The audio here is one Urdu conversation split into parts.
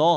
9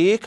1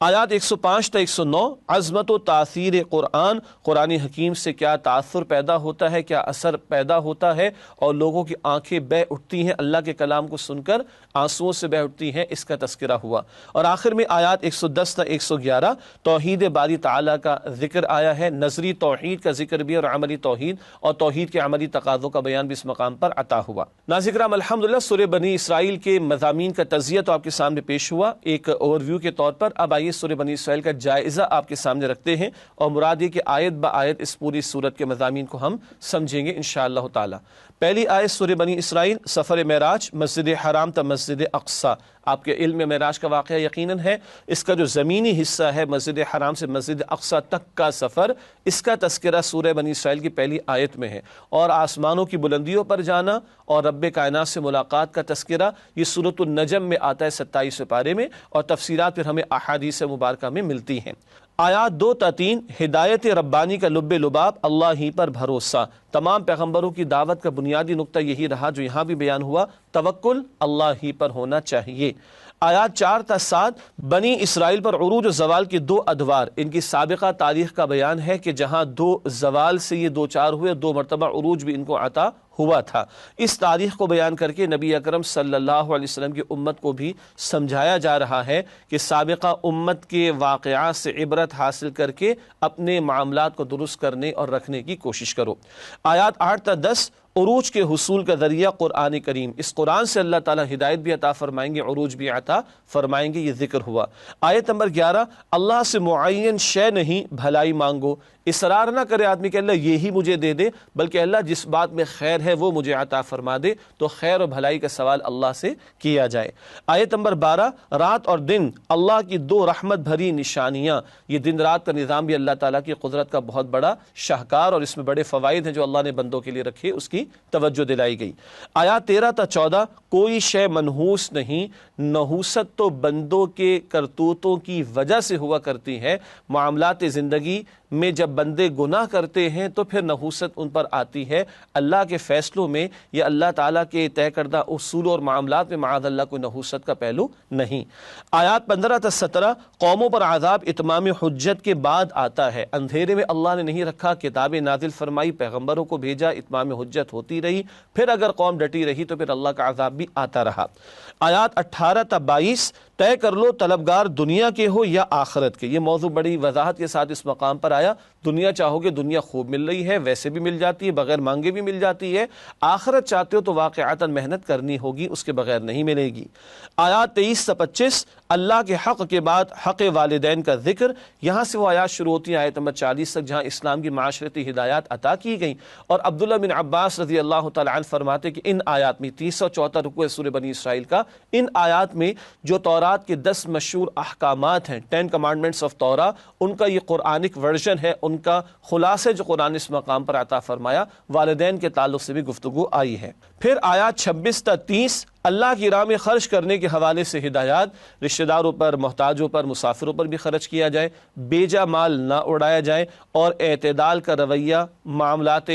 آیات 105 تا 109 عظمت و تاثیر قرآن، قرآن حکیم سے کیا تاثر پیدا ہوتا ہے، کیا اثر پیدا ہوتا ہے، اور لوگوں کی آنکھیں بہہ اٹھتی ہیں اللہ کے کلام کو سن کر، آنسوؤں سے بہہ اٹھتی ہیں، اس کا تذکرہ ہوا۔ اور آخر میں آیات 110 تا 111 توحید باری تعالیٰ کا ذکر آیا ہے، نظری توحید کا ذکر بھی اور عملی توحید اور توحید کے عملی تقاضوں کا بیان بھی اس مقام پر عطا ہوا۔ ناظرین کرام، الحمدللہ سورہ بنی اسرائیل کے مضامین کا تجزیہ تو آپ کے سامنے پیش ہوا ایک اوور ویو کے طور پر۔ اب آئیے سورہ بنی اسرائیل کا جائزہ آپ کے سامنے رکھتے ہیں، اور مراد یہ کہ آیت با آیت اس پوری سورت کے مضامین کو ہم سمجھیں گے انشاءاللہ تعالی۔ پہلی آیت سورہ بنی اسرائیل، سفر معراج مسجد حرام تا مسجد اقصی۔ آپ کے علم میں معراج کا واقعہ یقیناً ہے، اس کا جو زمینی حصہ ہے مسجد حرام سے مسجد اقصی تک کا سفر، اس کا تذکرہ سورہ بنی اسرائیل کی پہلی آیت میں ہے، اور آسمانوں کی بلندیوں پر جانا اور رب کائنات سے ملاقات کا تذکرہ یہ سورۃ النجم میں آتا ہے 27 پارے میں، اور تفسیرات پھر ہمیں احادیث مبارکہ میں ملتی ہیں۔ آیات 2 تا 3 ہدایت ربانی کا لب لباب، اللہ ہی پر بھروسہ۔ تمام پیغمبروں کی دعوت کا بنیادی نقطہ یہی رہا جو یہاں بھی بیان ہوا، توکل اللہ ہی پر ہونا چاہیے۔ آیات 4 تا 7 بنی اسرائیل پر عروج و زوال کے 2 ادوار، ان کی سابقہ تاریخ کا بیان ہے کہ جہاں 2 زوال سے یہ 2 4 ہوئے، 2 مرتبہ عروج بھی ان کو عطا ہوا تھا۔ اس تاریخ کو بیان کر کے نبی اکرم صلی اللہ علیہ وسلم کی امت کو بھی سمجھایا جا رہا ہے کہ سابقہ امت کے واقعات سے عبرت حاصل کر کے اپنے معاملات کو درست کرنے اور رکھنے کی کوشش کرو۔ آیات 8 تا 10 عروج کے حصول کا ذریعہ قرآن کریم، اس قرآن سے اللہ تعالیٰ ہدایت بھی عطا فرمائیں گے، عروج بھی عطا فرمائیں گے، یہ ذکر ہوا۔ آیت نمبر 11 اللہ سے معین شے نہیں بھلائی مانگو، اصرار نہ کرے آدمی کہ اللہ یہی مجھے دے دے، بلکہ اللہ جس بات میں خیر ہے وہ مجھے عطا فرما دے، تو خیر و بھلائی کا سوال اللہ سے کیا جائے۔ آیت نمبر 12 رات اور دن اللہ کی 2 رحمت بھری نشانیاں، یہ دن رات کا نظام بھی اللہ تعالیٰ کی قدرت کا بہت بڑا شاہکار، اور اس میں بڑے فوائد ہیں جو اللہ نے بندوں کے لیے رکھے، اس کی توجہ دلائی گئی۔ آیات 13 تا 14 کوئی شے منحوس نہیں، نحوست تو بندوں کے کرتوتوں کی وجہ سے ہوا کرتی ہے۔ معاملات زندگی میں جب بندے گناہ کرتے ہیں تو پھر نحوست ان پر آتی ہے، اللہ کے فیصلوں میں یا اللہ تعالیٰ کے طے کردہ اصول اور معاملات میں معاذ اللہ کوئی نحوست کا پہلو نہیں۔ آیات 15 تا 17 قوموں پر عذاب اتمام حجت کے بعد آتا ہے، اندھیرے میں اللہ نے نہیں رکھا، کتابیں نازل فرمائی، پیغمبروں کو بھیجا، اتمام حجت ہوتی رہی، پھر اگر قوم ڈٹی رہی تو پھر اللہ کا عذاب بھی آتا رہا۔ آیات 18 تا 22 طے کر لو طلبگار دنیا کے ہو یا آخرت کے، یہ موضوع بڑی وضاحت کے ساتھ اس مقام پر آیا۔ دنیا چاہو گے دنیا خوب مل رہی ہے، ویسے بھی مل جاتی ہے، بغیر مانگے بھی مل جاتی ہے، آخرت چاہتے ہو تو واقعاتاً محنت کرنی ہوگی، اس کے بغیر نہیں ملے گی۔ آیات 23 تا 25 اللہ کے حق کے بعد حق والدین کا ذکر، یہاں سے وہ آیات شروع ہوتی ہیں آیت نمبر 40 تک جہاں اسلام کی معاشرتی ہدایات عطا کی گئیں، اور عبداللہ بن عباس رضی اللہ تعالیٰ عنہ فرماتے کہ ان آیات میں 304 رکوع ہے سورہ بنی اسرائیل کا، ان آیات میں جو تورات کے 10 مشہور احکامات ہیں، 10 کمانڈمنٹس آف تورا، ان کا یہ قرآنک ورژن ہے، ان کا خلاصہ جو قرآن اس مقام پر عطا فرمایا، والدین کے تعلق سے بھی گفتگو آئی ہے۔ پھر آیات 26 تا 30 اللہ کی راہ میں خرچ کرنے کے حوالے سے ہدایات، رشتہ داروں پر، محتاجوں پر، مسافروں پر بھی خرچ کیا جائے، بیجا مال نہ اڑایا جائے، اور اعتدال کا رویہ معاملات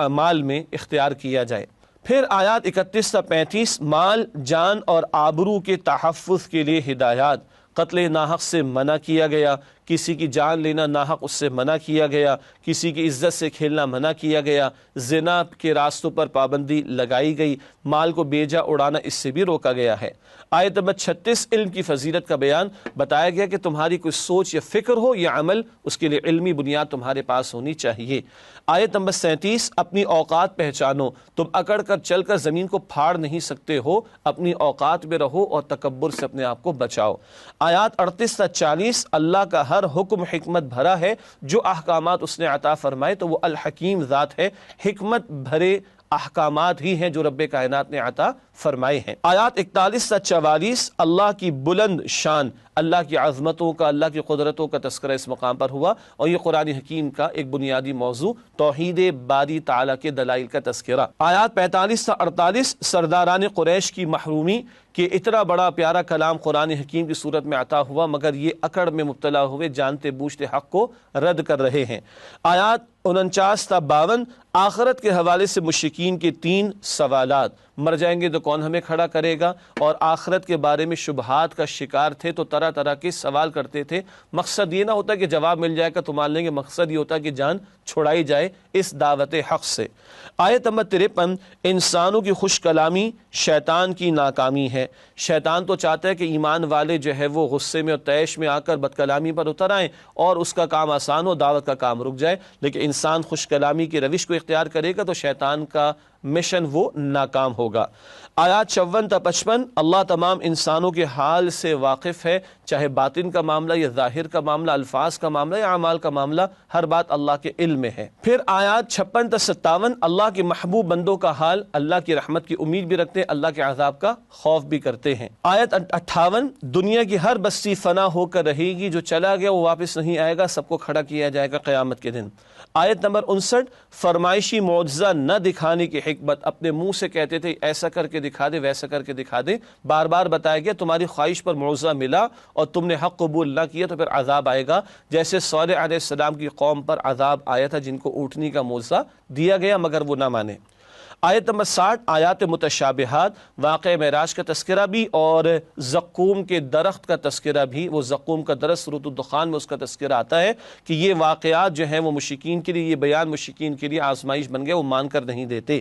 مال میں اختیار کیا جائے۔ پھر آیات 31 تا 35 مال، جان اور آبرو کے تحفظ کے لیے ہدایات، قتل ناحق سے منع کیا گیا، کسی کی جان لینا ناحق اس سے منع کیا گیا، کسی کی عزت سے کھیلنا منع کیا گیا، زنا کے راستوں پر پابندی لگائی گئی، مال کو بیجا اڑانا اس سے بھی روکا گیا ہے۔ آیت نمبر 36 علم کی فضیلت کا بیان، بتایا گیا کہ تمہاری کوئی سوچ یا فکر ہو یا عمل، اس کے لیے علمی بنیاد تمہارے پاس ہونی چاہیے۔ آیت نمبر 37 اپنی اوقات پہچانو، تم اکڑ کر چل کر زمین کو پھاڑ نہیں سکتے ہو، اپنی اوقات میں رہو اور تکبر سے اپنے آپ کو بچاؤ۔ آیات 38 تا 40 اللہ کا ہر حکم حکمت بھرا ہے، جو احکامات اس نے عطا فرمائے تو وہ الحکیم ذات ہے، حکمت بھرے احکامات ہی ہیں جو رب کائنات نے عطا فرمائے ہیں۔ آیات 41 تا 44 اللہ کی بلند شان، اللہ کی عظمتوں کا، اللہ کی قدرتوں کا تذکرہ اس مقام پر ہوا، اور یہ قرآن حکیم کا ایک بنیادی موضوع توحید باری تعالیٰ کے دلائل کا تذکرہ۔ آیات 45 تا 48 سرداران قریش کی محرومی، کہ اتنا بڑا پیارا کلام قرآن حکیم کی صورت میں عطا ہوا مگر یہ اکڑ میں مبتلا ہوئے جانتے بوجھتے حق کو رد کر رہے ہیں۔ آیات 49 تا 52 آخرت کے حوالے سے مشرکین کے 3 سوالات، مر جائیں گے تو کون ہمیں کھڑا کرے گا، اور آخرت کے بارے میں شبہات کا شکار تھے تو طرح طرح کے سوال کرتے تھے۔ مقصد یہ نہ ہوتا کہ جواب مل جائے گا تو مان لیں گے، مقصد یہ ہوتا کہ جان چھڑائی جائے اس دعوت حق سے۔ آیت نمبر 53، انسانوں کی خوش کلامی شیطان کی ناکامی ہے۔ شیطان تو چاہتا ہے کہ ایمان والے جو ہے وہ غصے میں اور طیش میں آ کر بد کلامی پر اتر آئیں اور اس کا کام آسان ہو، دعوت کا کام رک جائے، لیکن انسان خوش کلامی کی روش کو اختیار کرے گا تو شیطان کا مشن وہ ناکام ہوگا۔ آیات 54 تا 55، اللہ تمام انسانوں کے حال سے واقف ہے، چاہے باطن کا معاملہ یا ظاہر کا معاملہ، الفاظ کا معاملہ یا اعمال کا معاملہ، ہر بات اللہ کے علم میں ہے۔ پھر آیات 56 تا 57، اللہ کے محبوب بندوں کا حال، اللہ کی رحمت کی امید بھی رکھتے ہیں، اللہ کے عذاب کا خوف بھی کرتے ہیں۔ آیت 58، دنیا کی ہر بستی فنا ہو کر رہے گی، جو چلا گیا وہ واپس نہیں آئے گا، سب کو کھڑا کیا جائے گا قیامت کے دن۔ آیت نمبر 59، فرمائشی معجزہ نہ دکھانے کی حکمت، اپنے منہ سے کہتے تھے ایسا کر کے دکھا دے، ویسا کر کے دکھا دے، بار بار بتایا گیا تمہاری خواہش پر معجزہ ملا اور تم نے حق قبول نہ کیا تو پھر عذاب آئے گا، جیسے صالح علیہ السلام کی قوم پر عذاب آیا تھا جن کو اونٹنی کا معجزہ دیا گیا مگر وہ نہ مانے۔ آیت نمبر 60، آیات متشابہات، واقع معراج کا تذکرہ بھی اور زقوم کے درخت کا تذکرہ بھی۔ وہ زقوم کا درخت سورۃ الدخان میں اس کا تذکرہ آتا ہے کہ یہ واقعات جو ہیں وہ مشرکین کے لیے، یہ بیان مشرکین کے لیے آزمائش بن گئے، وہ مان کر نہیں دیتے۔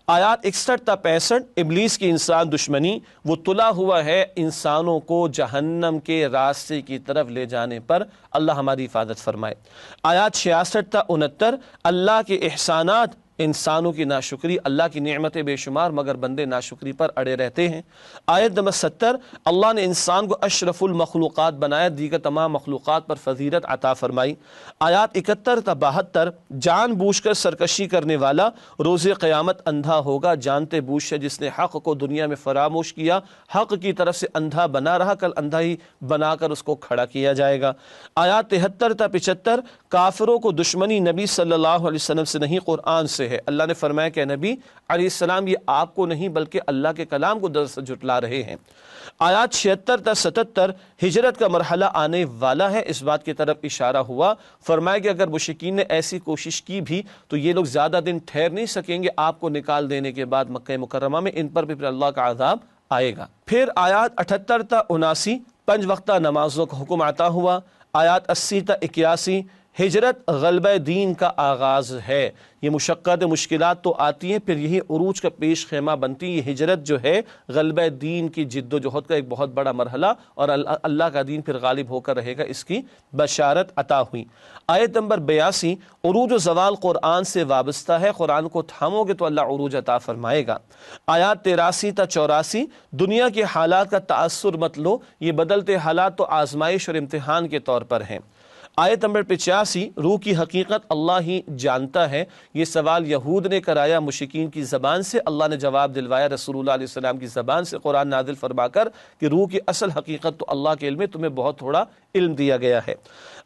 آیات 61 تا 65، ابلیس کی انسان دشمنی، وہ تلا ہوا ہے انسانوں کو جہنم کے راستے کی طرف لے جانے پر، اللہ ہماری حفاظت فرمائے۔ آیات 66 تا 69، اللہ کے احسانات، انسانوں کی ناشکری، اللہ کی نعمتیں بے شمار مگر بندے ناشکری پر اڑے رہتے ہیں۔ آیت نمبر 70، اللہ نے انسان کو اشرف المخلوقات بنایا، دیگر تمام مخلوقات پر فضیلت عطا فرمائی۔ آیات 71 تا 72، جان بوجھ کر سرکشی کرنے والا روز قیامت اندھا ہوگا، جانتے بوجھ سے جس نے حق کو دنیا میں فراموش کیا، حق کی طرف سے اندھا بنا رہا، کل اندھا ہی بنا کر اس کو کھڑا کیا جائے گا۔ آیات 73 تا 75، کافروں کو دشمنی نبی صلی اللہ علیہ وسلم سے نہیں قرآن سے ہے، اللہ نے فرمایا کہ نبی علیہ السلام یہ آپ کو نہیں بلکہ اللہ کے کلام کو دراصل جھٹلا رہے ہیں۔ آیات 76 تا 77، ہجرت کا مرحلہ آنے والا ہے، اس بات کی طرف اشارہ ہوا، فرمایا کہ اگر مشرکین نے ایسی کوشش کی بھی تو یہ لوگ زیادہ دن ٹھہر نہیں سکیں گے، آپ کو نکال دینے کے بعد مکہ مکرمہ میں ان پر بھی پھر اللہ کا عذاب آئے گا۔ پھر آیات 78 تا 79، 5 وقتہ نمازوں کا حکم عطا ہوا۔ آیات 80 تا 81، ہجرت غلبہ دین کا آغاز ہے، یہ مشقت مشکلات تو آتی ہیں پھر یہی عروج کا پیش خیمہ بنتی، یہ ہجرت جو ہے غلبہ دین کی جد و جہد کا ایک بہت بڑا مرحلہ اور اللہ کا دین پھر غالب ہو کر رہے گا، اس کی بشارت عطا ہوئی۔ آیت نمبر 82، عروج و زوال قرآن سے وابستہ ہے، قرآن کو تھامو گے تو اللہ عروج عطا فرمائے گا۔ آیات 83 تا 84، دنیا کے حالات کا تأثر مت لو، یہ بدلتے حالات تو آزمائش اور امتحان کے طور پر ہیں۔ آیت نمبر 85، روح کی حقیقت اللہ ہی جانتا ہے، یہ سوال یہود نے کرایا مشرکین کی زبان سے، اللہ نے جواب دلوایا رسول اللہ علیہ السلام کی زبان سے قرآن نازل فرما کر کہ روح کی اصل حقیقت تو اللہ کے علم میں، تمہیں بہت تھوڑا علم دیا گیا ہے۔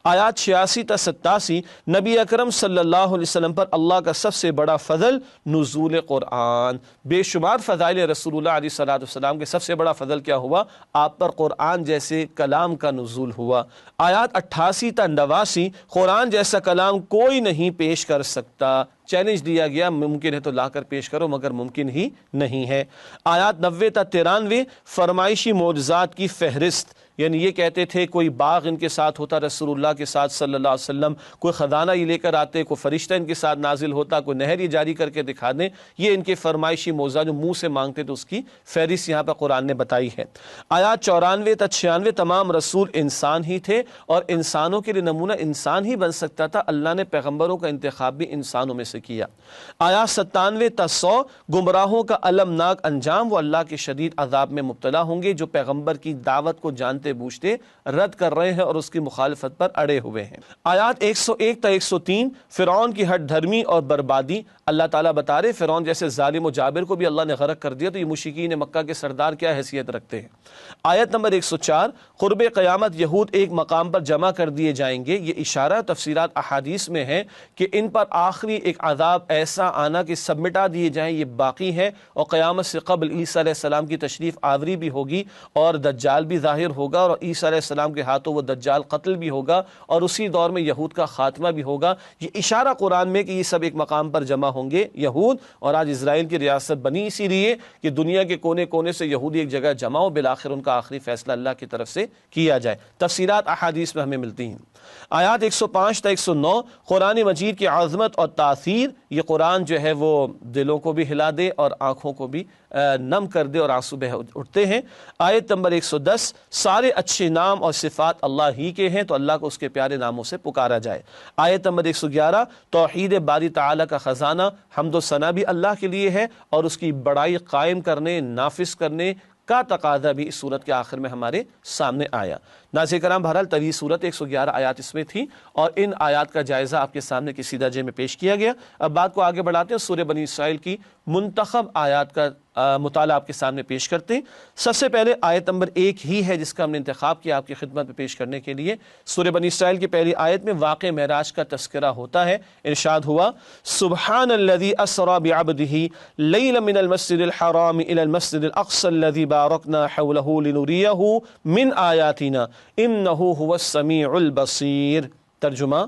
آیات 86 تا 87، نبی اکرم صلی اللہ علیہ وسلم پر اللہ کا سب سے بڑا فضل نزول قرآن، بے شمار فضائل رسول اللہ علیہ السلام کے سب سے بڑا فضل کیا ہوا؟ آپ پر قرآن جیسے کلام کا نزول ہوا۔ آیات 88 تا 89، قرآن جیسا کلام کوئی نہیں پیش کر سکتا، چیلنج دیا گیا، ممکن ہے تو لا کر پیش کرو مگر ممکن ہی نہیں ہے۔ آیات 90 تا 93، فرمائشی معجزات کی فہرست، یعنی یہ کہتے تھے کوئی باغ ان کے ساتھ ہوتا رسول اللہ کے ساتھ صلی اللہ علیہ وسلم، کوئی خزانہ یہ لے کر آتے، کوئی فرشتہ ان کے ساتھ نازل ہوتا، کوئی نہر یہ جاری کر کے دکھا دیں، یہ ان کے فرمائشی معجزات جو منہ سے مانگتے تو اس کی فہرست یہاں پر قرآن نے بتائی ہے۔ آیات 94 تا 96، تمام رسول انسان ہی تھے اور انسانوں کے لیے نمونہ انسان ہی بن سکتا تھا، اللہ نے پیغمبروں کا انتخاب بھی انسانوں میں سے کیا۔ آیات 97 تا 100، گمراہوں کا المناک انجام، وہ اللہ کے شدید عذاب میں مبتلا ہوں گے جو پیغمبر کی دعوت کو جانتے بوجھتے رد کر رہے ہیں اور اس کی مخالفت پر اڑے ہوئے ہیں۔ آیات 101 تا 103، فرعون کی ہٹ دھرمی اور بربادی، اللہ تعالیٰ بتا رہے فرعون جیسے ظالم و جابر کو بھی اللہ نے غرق کر دیا، تو یہ مشرکین مکہ کے سردار کیا حیثیت رکھتے ہیں۔ آیت نمبر 104، قرب قیامت یہود ایک مقام پر جمع کر دیے جائیں گے، یہ اشارہ تفسیرات احادیث میں ہے کہ ان پر آخری ایک عذاب ایسا آنا کہ سب مٹا دیے جائیں، یہ باقی ہے، اور قیامت سے قبل عیسیٰ علیہ السلام کی تشریف آوری بھی ہوگی اور دجال بھی ظاہر ہوگا، ہوگا اور عیسیٰ علیہ السلام کے ہاتھوں وہ دجال قتل بھی ہوگا اور اسی دور میں یہود کا خاتمہ بھی ہوگا۔ یہ اشارہ قرآن میں کہ یہ سب ایک مقام پر جمع ہوں گے یہود، اور آج اسرائیل کی ریاست بنی اسی لیے کہ دنیا کے کونے کونے سے یہودی ایک جگہ جمع ہو، بالآخر ان کا آخری فیصلہ اللہ کی طرف سے کیا جائے۔ تفسیرات احادیث میں ہمیں ملتی ہیں۔ آیات 105 تا 109 قرآن مجید کی عظمت اور تاثیر، یہ قرآن جو ہے وہ دلوں کو بھی ہلا دے اور آنکھوں کو بھی نم کر دے اور آنسو بہ اٹھتے ہیں۔ آیت نمبر 110 سارے اچھے نام اور صفات اللہ ہی کے ہیں تو اللہ کو اس کے پیارے ناموں سے پکارا جائے۔ آیت نمبر 111 توحید باری تعالیٰ کا خزانہ حمد و ثنا بھی اللہ کے لیے ہے اور اس کی بڑائی قائم کرنے نافذ کرنے کا تقاضا بھی اس صورت کے آخر میں ہمارے سامنے آیا۔ ناظرین کرام، بہرحال طویل صورت 111 آیات اس میں تھی اور ان آیات کا جائزہ آپ کے سامنے کسی درجے میں پیش کیا گیا۔ اب بات کو آگے بڑھاتے ہیں، سورہ بنی اسرائیل کی منتخب آیات کا مطالعہ آپ کے سامنے پیش کرتے ہیں۔ سب سے پہلے آیت نمبر 1 ہی ہے جس کا ہم نے انتخاب کیا آپ کی خدمت میں پیش کرنے کے لیے۔ سورہ بنی اسرائیل کی پہلی آیت میں واقع معراج کا تذکرہ ہوتا ہے۔ ارشاد ہوا سبحان الذی اسری بعبدہ لیلا من المسجد الحرام الی المسجد الاقصی الذی بارکنا حولہ لنریہ من آیاتنا انہ هو السمیع البصیر۔ ترجمہ،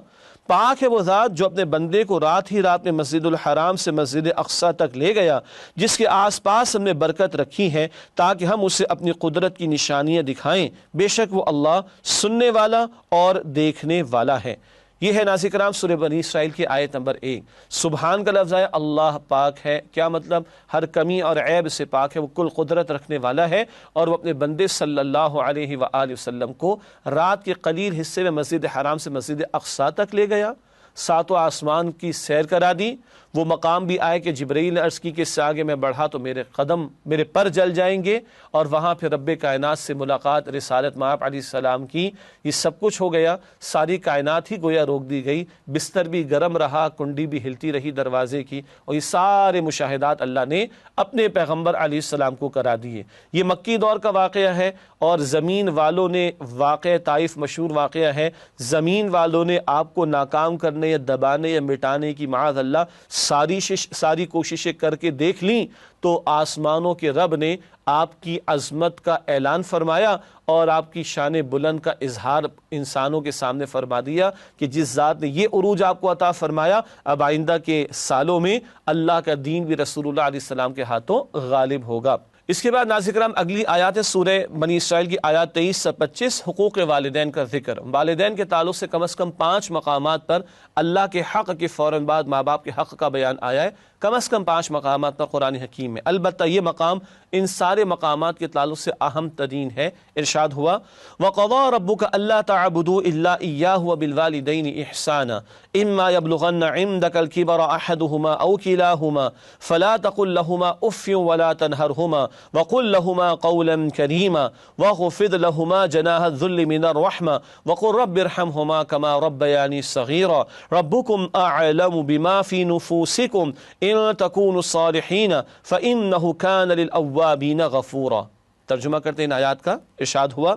پاک ہے وہ ذات جو اپنے بندے کو رات ہی رات میں مسجد الحرام سے مسجد اقصی تک لے گیا، جس کے آس پاس ہم نے برکت رکھی ہے تاکہ ہم اسے اپنی قدرت کی نشانیاں دکھائیں، بے شک وہ اللہ سننے والا اور دیکھنے والا ہے۔ یہ ہے ناظرین کرام سورہ بنی اسرائیل کی آیت نمبر 1۔ سبحان کا لفظ ہے، اللہ پاک ہے، کیا مطلب؟ ہر کمی اور عیب سے پاک ہے، وہ کل قدرت رکھنے والا ہے اور وہ اپنے بندے صلی اللہ علیہ وآلہ وسلم کو رات کے قلیل حصے میں مسجد حرام سے مسجد اقصی تک لے گیا، ساتوں آسمان کی سیر کرا دی۔ وہ مقام بھی آئے کہ جبرائیل نے عرض کی کہ اس سے آگے میں بڑھا تو میرے قدم میرے پر جل جائیں گے، اور وہاں پھر رب کائنات سے ملاقات، رسالت مآب علیہ السلام کی، یہ سب کچھ ہو گیا۔ ساری کائنات ہی گویا روک دی گئی، بستر بھی گرم رہا، کنڈی بھی ہلتی رہی دروازے کی، اور یہ سارے مشاہدات اللہ نے اپنے پیغمبر علیہ السلام کو کرا دیے۔ یہ مکی دور کا واقعہ ہے اور زمین والوں نے واقعہ طائف مشہور واقعہ ہے، زمین والوں نے آپ کو ناکام کرنے یا دبانے یا مٹانے کی معاذ اللہ ساری کوششیں کر کے دیکھ لیں، تو آسمانوں کے رب نے آپ کی عظمت کا اعلان فرمایا اور آپ کی شان بلند کا اظہار انسانوں کے سامنے فرما دیا کہ جس ذات نے یہ عروج آپ کو عطا فرمایا، اب آئندہ کے سالوں میں اللہ کا دین بھی رسول اللہ علیہ السلام کے ہاتھوں غالب ہوگا۔ اس کے بعد ناظرین کرام اگلی آیات ہے سورہ بنی اسرائیل کی آیات 23 سے 25، حقوق والدین کا ذکر۔ والدین کے تعلق سے کم از کم 5 مقامات پر اللہ کے حق کے فوراً بعد ماں باپ کے حق کا بیان آیا ہے، کم از کم 5 مقامات پر قرآن حکیم میں۔ البتہ یہ مقام ان سارے مقامات کے تعلق سے اہم ترین ہے۔ ارشاد ہوا وَقَضَىٰ رَبُّكَ أَلَّا تَعْبُدُوا إِلَّا إِيَّاهُ وَبِالْوَالِدَيْنِ إِحْسَانًا إِمَّا يَبْلُغَنَّ عِندَكَ الْكِبَرَ أَحَدُهُمَا أَوْ كِلَاهُمَا فَلَا تَقُل لَّهُمَا أُفٍّ وَلَا تَنْهَرْهُمَا وَقُل لَّهُمَا قَوْلًا كَرِيمًا وَاخْفِضْ لَهُمَا جَنَاحَ الذُّلِّ مِنَ الرَّحْمَةِ وَقُل رَّبِّ ارْحَمْهُمَا كَمَا رَبَّيَانِي صَغِيرًا رَبُّكُمْ أَعْلَمُ بِمَا فِي نُفُوسِكُمْ إِن تَكُونُوا صَالِحِينَ فَإِنَّهُ كَانَ لِلْأَوَّابِينَ غَفُورًا۔ ترجمہ کرتے ہیں آیات کا۔ ارشاد ہوا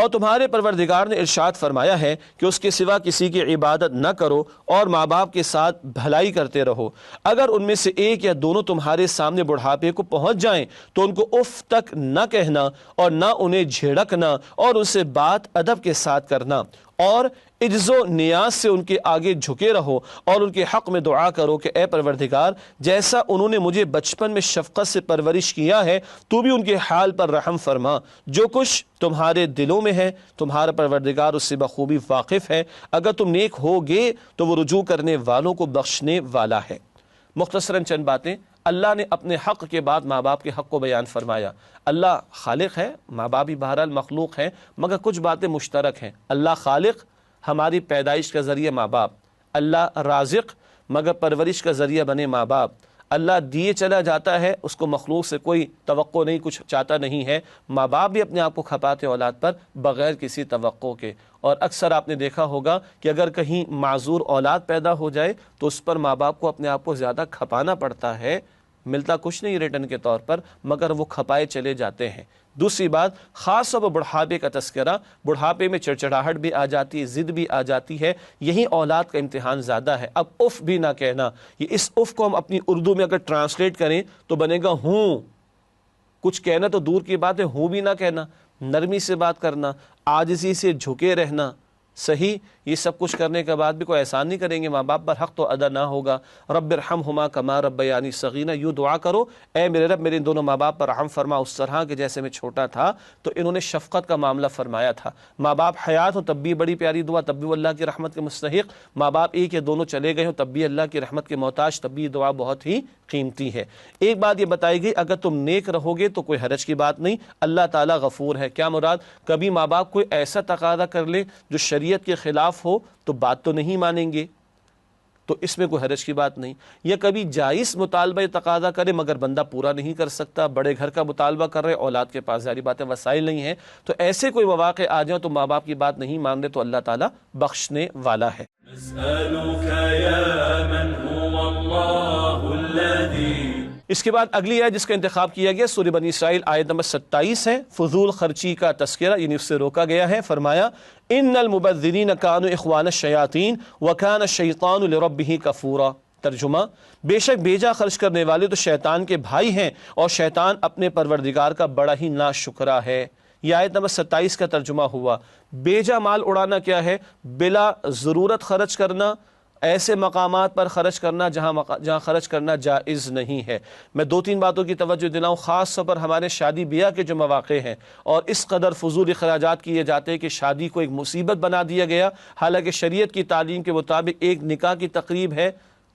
اور تمہارے پروردگار نے ارشاد فرمایا ہے کہ اس کے سوا کسی کی عبادت نہ کرو اور ماں باپ کے ساتھ بھلائی کرتے رہو۔ اگر ان میں سے ایک یا دونوں تمہارے سامنے بڑھاپے کو پہنچ جائیں تو ان کو اف تک نہ کہنا اور نہ انہیں جھڑکنا اور ان سے بات ادب کے ساتھ کرنا، اور عجز و نیاز سے ان کے آگے جھکے رہو اور ان کے حق میں دعا کرو کہ اے پروردگار جیسا انہوں نے مجھے بچپن میں شفقت سے پرورش کیا ہے تو بھی ان کے حال پر رحم فرما۔ جو کچھ تمہارے دلوں میں ہے تمہارا پروردگار اس سے بخوبی واقف ہے، اگر تم نیک ہوگے تو وہ رجوع کرنے والوں کو بخشنے والا ہے۔ مختصراً چند باتیں۔ اللہ نے اپنے حق کے بعد ماں باپ کے حق کو بیان فرمایا۔ اللہ خالق ہے، ماں باپ بھی بہرحال مخلوق ہیں، مگر کچھ باتیں مشترک ہیں۔ اللہ خالق، ہماری پیدائش کا ذریعہ ماں باپ۔ اللہ رازق، مگر پرورش کا ذریعہ بنے ماں باپ۔ اللہ دیے چلا جاتا ہے، اس کو مخلوق سے کوئی توقع نہیں، کچھ چاہتا نہیں ہے۔ ماں باپ بھی اپنے آپ کو کھپاتے اولاد پر بغیر کسی توقع کے، اور اکثر آپ نے دیکھا ہوگا کہ اگر کہیں معذور اولاد پیدا ہو جائے تو اس پر ماں باپ کو اپنے آپ کو زیادہ کھپانا پڑتا ہے، ملتا کچھ نہیں ریٹرن کے طور پر، مگر وہ کھپائے چلے جاتے ہیں۔ دوسری بات، خاص طور پر بڑھاپے کا تذکرہ۔ بڑھاپے میں چڑچڑاہٹ بھی آ جاتی ہے، ضد بھی آ جاتی ہے، یہی اولاد کا امتحان زیادہ ہے۔ اب اف بھی نہ کہنا، یہ اس اف کو ہم اپنی اردو میں اگر ٹرانسلیٹ کریں تو بنے گا ہوں۔ کچھ کہنا تو دور کی بات ہے، ہوں بھی نہ کہنا۔ نرمی سے بات کرنا، عاجزی سے جھکے رہنا، صحیح، یہ سب کچھ کرنے کے بعد بھی کوئی احسان نہیں کریں گے، ماں باپ پر حق تو ادا نہ ہوگا۔ رب ارحمہما کما ربیانی صغیرا، یوں دعا کرو اے میرے رب میرے ان دونوں ماں باپ پر رحم فرما اس طرح کہ جیسے میں چھوٹا تھا تو انہوں نے شفقت کا معاملہ فرمایا تھا۔ ماں باپ حیات ہوں تب بھی بڑی پیاری دعا، تب بھی وہ اللہ کی رحمت کے مستحق، ماں باپ ایک یا دونوں چلے گئے ہوں تب بھی اللہ کی رحمت کے محتاج، تب بھی یہ دعا بہت ہی قیمتی ہے۔ ایک بات یہ بتائی گئی، اگر تم نیک رہو گے تو کوئی حرج کی بات نہیں، اللہ تعالیٰ غفور ہے۔ کیا مراد؟ کبھی ماں باپ کوئی ایسا تقاضا کر لے جو شریعت کے خلاف ہو تو بات تو نہیں مانیں گے، تو اس میں کوئی حرج کی بات نہیں، یا کبھی جائز مطالبہ تقاضا کرے مگر بندہ پورا نہیں کر سکتا، بڑے گھر کا مطالبہ کر رہے، اولاد کے پاس ظاہری بات ہے وسائل نہیں ہیں، تو ایسے کوئی مواقع آ جاؤ تو ماں باپ کی بات نہیں مان رہے تو اللہ تعالیٰ بخشنے والا ہے۔ اس کے بعد اگلی آیت جس کا انتخاب کیا گیا سورہ بنی اسرائیل آیت نمبر 27 ہے، فضول خرچی کا تذکرہ، یعنی اس سے روکا گیا ہے۔ فرمایا ان المبذرین کانوا اخوان الشیاطین وکان الشیطان لربہ کفورا۔ ترجمہ، بے شک بیجا خرچ کرنے والے تو شیطان کے بھائی ہیں اور شیطان اپنے پروردگار کا بڑا ہی ناشکرا ہے۔ یہ آیت نمبر 27 کا ترجمہ ہوا۔ بیجا مال اڑانا کیا ہے؟ بلا ضرورت خرچ کرنا، ایسے مقامات پر خرچ کرنا جہاں خرچ کرنا جائز نہیں ہے۔ میں دو تین باتوں کی توجہ دلاؤں، خاص طور پر ہمارے شادی بیاہ کے جو مواقع ہیں اور اس قدر فضول اخراجات کیے جاتے ہیں کہ شادی کو ایک مصیبت بنا دیا گیا، حالانکہ شریعت کی تعلیم کے مطابق ایک نکاح کی تقریب ہے،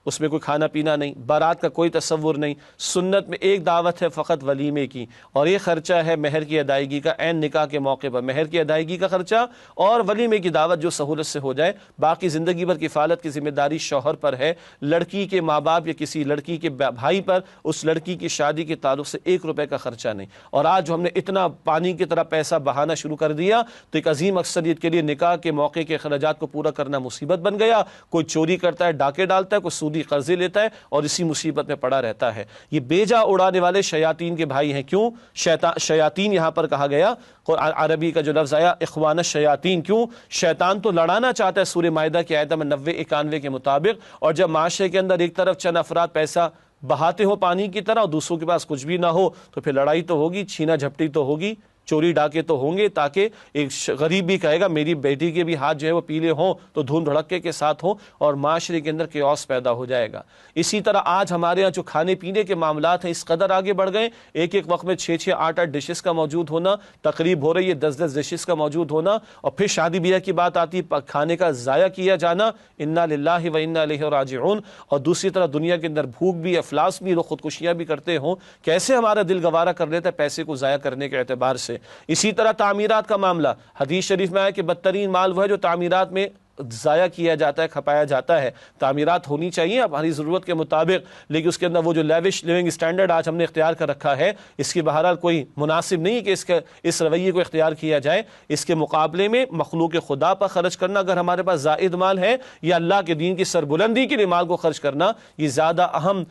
اس میں کوئی کھانا پینا نہیں، بارات کا کوئی تصور نہیں، سنت میں ایک دعوت ہے فقط ولیمے کی، اور یہ خرچہ ہے مہر کی ادائیگی کا، عین نکاح کے موقع پر مہر کی ادائیگی کا خرچہ اور ولیمے کی دعوت جو سہولت سے ہو جائے، باقی زندگی بھر کفالت کی ذمہ داری شوہر پر ہے۔ لڑکی کے ماں باپ یا کسی لڑکی کے بھائی پر اس لڑکی کی شادی کے تعلق سے 1 روپے کا خرچہ نہیں۔ اور آج جو ہم نے اتنا پانی کی طرح پیسہ بہانا شروع کر دیا تو ایک عظیم اکثریت کے لیے نکاح کے موقع کے اخراجات کو پورا کرنا مصیبت بن گیا۔ کوئی چوری کرتا ہے، ڈاکے ڈالتا ہے، کوئی سودی قرضے لیتا ہے اور اسی مصیبت میں پڑا رہتا ہے۔ یہ بیجا اڑانے والے شیاطین کے بھائی ہیں۔ کیوں شیاطین یہاں پر کہا گیا؟ عربی کا جو لفظ آیا اخوان الشیاطین، کیوں؟ شیطان تو لڑانا چاہتا ہے سورہ مائدہ کی آیت نمبر 90-91 کے مطابق، اور جب معاشرے کے اندر ایک طرف چند افراد پیسہ بہاتے ہو پانی کی طرح اور دوسروں کے پاس کچھ بھی نہ ہو تو پھر لڑائی تو ہوگی، چھینا جھپٹی تو ہوگی، چوری ڈاکے تو ہوں گے، تاکہ ایک غریب بھی کہے گا میری بیٹی کے بھی ہاتھ جو ہے وہ پیلے ہوں تو دھون دھڑکے کے ساتھ ہوں، اور معاشرے کے اندر کیوس پیدا ہو جائے گا۔ اسی طرح آج ہمارے ہاں جو کھانے پینے کے معاملات ہیں اس قدر آگے بڑھ گئے، ایک ایک وقت میں 6-6 8-8 ڈشز کا موجود ہونا، تقریب ہو رہی ہے 10-10 ڈشز کا موجود ہونا، اور پھر شادی بیاہ کی بات آتی ہے کھانے کا ضائع کیا جانا، انا للہ و انا الیہ راجعون، اور دوسری طرف دنیا کے اندر بھوک بھی، افلاس بھی، لوگ خودکشیاں بھی کرتے ہوں، کیسے ہمارا دل گوارا کر لیتا ہے پیسے کو ضائع کرنے کے اعتبار سے۔ اسی طرح تعمیرات کا معاملہ، حدیث شریف میں آیا کہ بدترین مال وہ ہے جو تعمیرات میں ضائع کیا جاتا ہے، کھپایا جاتا ہے۔ تعمیرات ہونی چاہیے ہماری ضرورت کے مطابق، لیکن اس کے اندر وہ جو لیوش لیونگ اسٹینڈرڈ آج ہم نے اختیار کر رکھا ہے اس کی بہرحال کوئی مناسب نہیں کہ اس رویے کو اختیار کیا جائے۔ اس کے مقابلے میں مخلوق خدا پر خرچ کرنا، اگر ہمارے پاس زائد مال ہے، یا اللہ کے دین کی سربلندی کے لیے مال کو خرچ کرنا، یہ زیادہ اہم